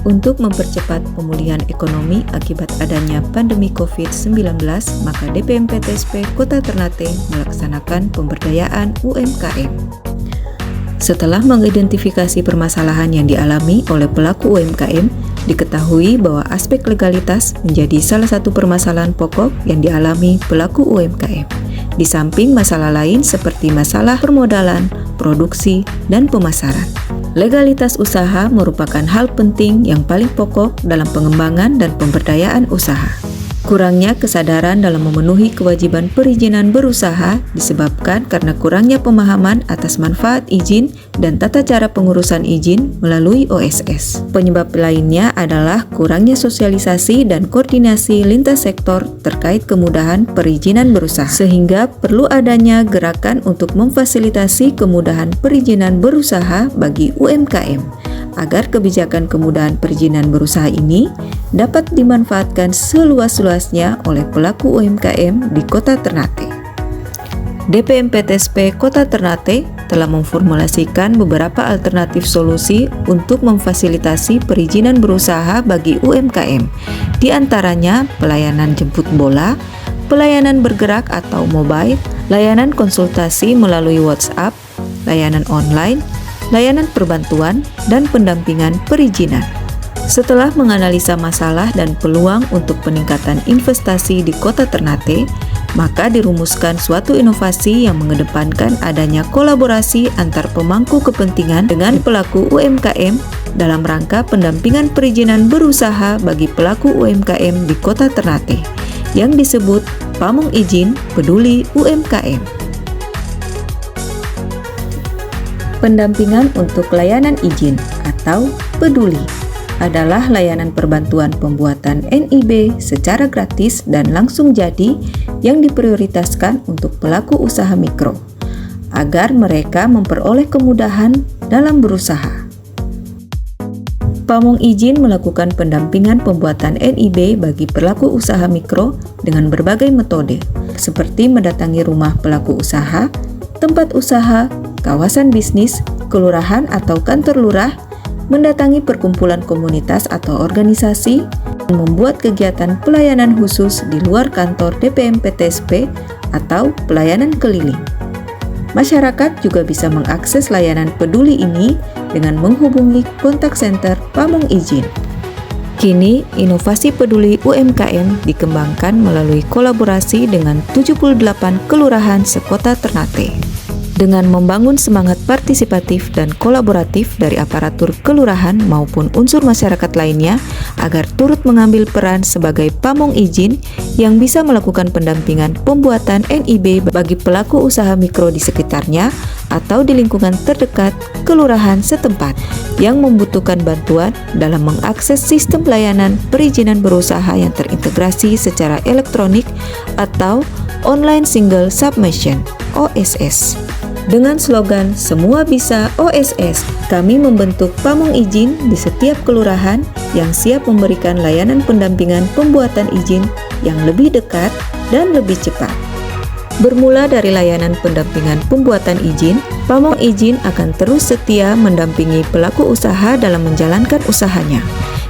Untuk mempercepat pemulihan ekonomi akibat adanya pandemi COVID-19, maka DPMPTSP Kota Ternate melaksanakan pemberdayaan UMKM. Setelah mengidentifikasi permasalahan yang dialami oleh pelaku UMKM, diketahui bahwa aspek legalitas menjadi salah satu permasalahan pokok yang dialami pelaku UMKM. Di samping masalah lain seperti masalah permodalan, produksi, dan pemasaran. Legalitas usaha merupakan hal penting yang paling pokok dalam pengembangan dan pemberdayaan usaha. Kurangnya kesadaran dalam memenuhi kewajiban perizinan berusaha disebabkan karena kurangnya pemahaman atas manfaat izin dan tata cara pengurusan izin melalui OSS. Penyebab lainnya adalah kurangnya sosialisasi dan koordinasi lintas sektor terkait kemudahan perizinan berusaha, sehingga perlu adanya gerakan untuk memfasilitasi kemudahan perizinan berusaha bagi UMKM, agar kebijakan kemudahan perizinan berusaha ini dapat dimanfaatkan seluas-luasnya oleh pelaku UMKM di Kota Ternate. DPMPTSP Kota Ternate telah memformulasikan beberapa alternatif solusi untuk memfasilitasi perizinan berusaha bagi UMKM, di antaranya pelayanan jemput bola, pelayanan bergerak atau mobile, layanan konsultasi melalui WhatsApp, layanan online, layanan perbantuan, dan pendampingan perizinan. Setelah menganalisa masalah dan peluang untuk peningkatan investasi di Kota Ternate, maka dirumuskan suatu inovasi yang mengedepankan adanya kolaborasi antar pemangku kepentingan dengan pelaku UMKM dalam rangka pendampingan perizinan berusaha bagi pelaku UMKM di Kota Ternate, yang disebut Pamong Izin Peduli UMKM. Pendampingan untuk layanan izin atau Peduli adalah layanan perbantuan pembuatan NIB secara gratis dan langsung jadi yang diprioritaskan untuk pelaku usaha mikro, agar mereka memperoleh kemudahan dalam berusaha. Pamong Izin melakukan pendampingan pembuatan NIB bagi pelaku usaha mikro dengan berbagai metode, seperti mendatangi rumah pelaku usaha, tempat usaha, kawasan bisnis, kelurahan atau kantor lurah, mendatangi perkumpulan komunitas atau organisasi, dan membuat kegiatan pelayanan khusus di luar kantor DPMPTSP atau pelayanan keliling. Masyarakat juga bisa mengakses layanan peduli ini dengan menghubungi kontak senter Pamong Izin. Kini, inovasi peduli UMKM dikembangkan melalui kolaborasi dengan 78 kelurahan sekota Ternate. Dengan membangun semangat partisipatif dan kolaboratif dari aparatur kelurahan maupun unsur masyarakat lainnya agar turut mengambil peran sebagai pamong izin yang bisa melakukan pendampingan pembuatan NIB bagi pelaku usaha mikro di sekitarnya atau di lingkungan terdekat kelurahan setempat yang membutuhkan bantuan dalam mengakses sistem pelayanan perizinan berusaha yang terintegrasi secara elektronik atau Online Single Submission (OSS). Dengan slogan "Semua Bisa OSS", kami membentuk pamong izin di setiap kelurahan yang siap memberikan layanan pendampingan pembuatan izin yang lebih dekat dan lebih cepat. Bermula dari layanan pendampingan pembuatan izin, pamong izin akan terus setia mendampingi pelaku usaha dalam menjalankan usahanya.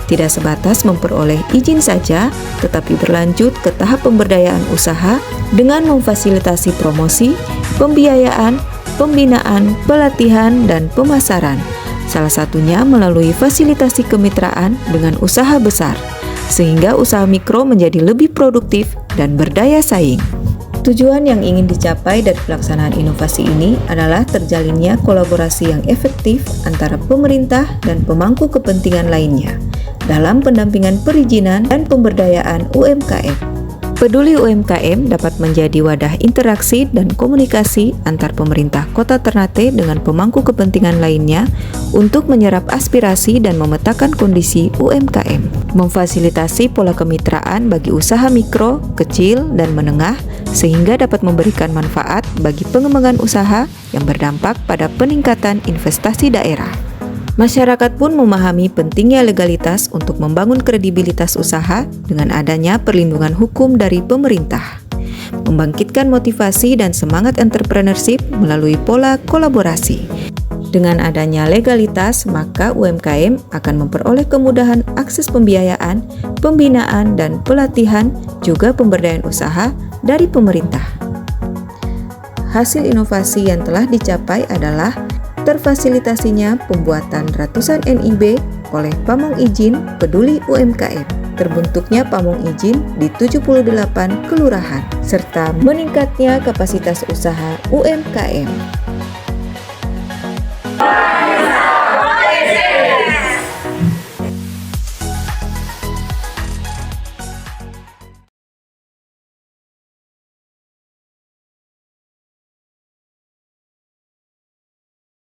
Tidak sebatas memperoleh izin saja, tetapi berlanjut ke tahap pemberdayaan usaha dengan memfasilitasi promosi, pembiayaan, pembinaan, pelatihan, dan pemasaran. Salah satunya melalui fasilitasi kemitraan dengan usaha besar, sehingga usaha mikro menjadi lebih produktif dan berdaya saing. Tujuan yang ingin dicapai dari pelaksanaan inovasi ini adalah terjalinnya kolaborasi yang efektif antara pemerintah dan pemangku kepentingan lainnya dalam pendampingan perizinan dan pemberdayaan UMKM. Peduli UMKM dapat menjadi wadah interaksi dan komunikasi antar pemerintah Kota Ternate dengan pemangku kepentingan lainnya untuk menyerap aspirasi dan memetakan kondisi UMKM, memfasilitasi pola kemitraan bagi usaha mikro, kecil, dan menengah sehingga dapat memberikan manfaat bagi pengembangan usaha yang berdampak pada peningkatan investasi daerah. Masyarakat pun memahami pentingnya legalitas untuk membangun kredibilitas usaha dengan adanya perlindungan hukum dari pemerintah. Membangkitkan motivasi dan semangat entrepreneurship melalui pola kolaborasi. Dengan adanya legalitas, maka UMKM akan memperoleh kemudahan akses pembiayaan, pembinaan, dan pelatihan, juga pemberdayaan usaha dari pemerintah. Hasil inovasi yang telah dicapai adalah terfasilitasinya pembuatan ratusan NIB oleh Pamong Izin Peduli UMKM, terbentuknya Pamong Izin di 78 kelurahan, serta meningkatnya kapasitas usaha UMKM.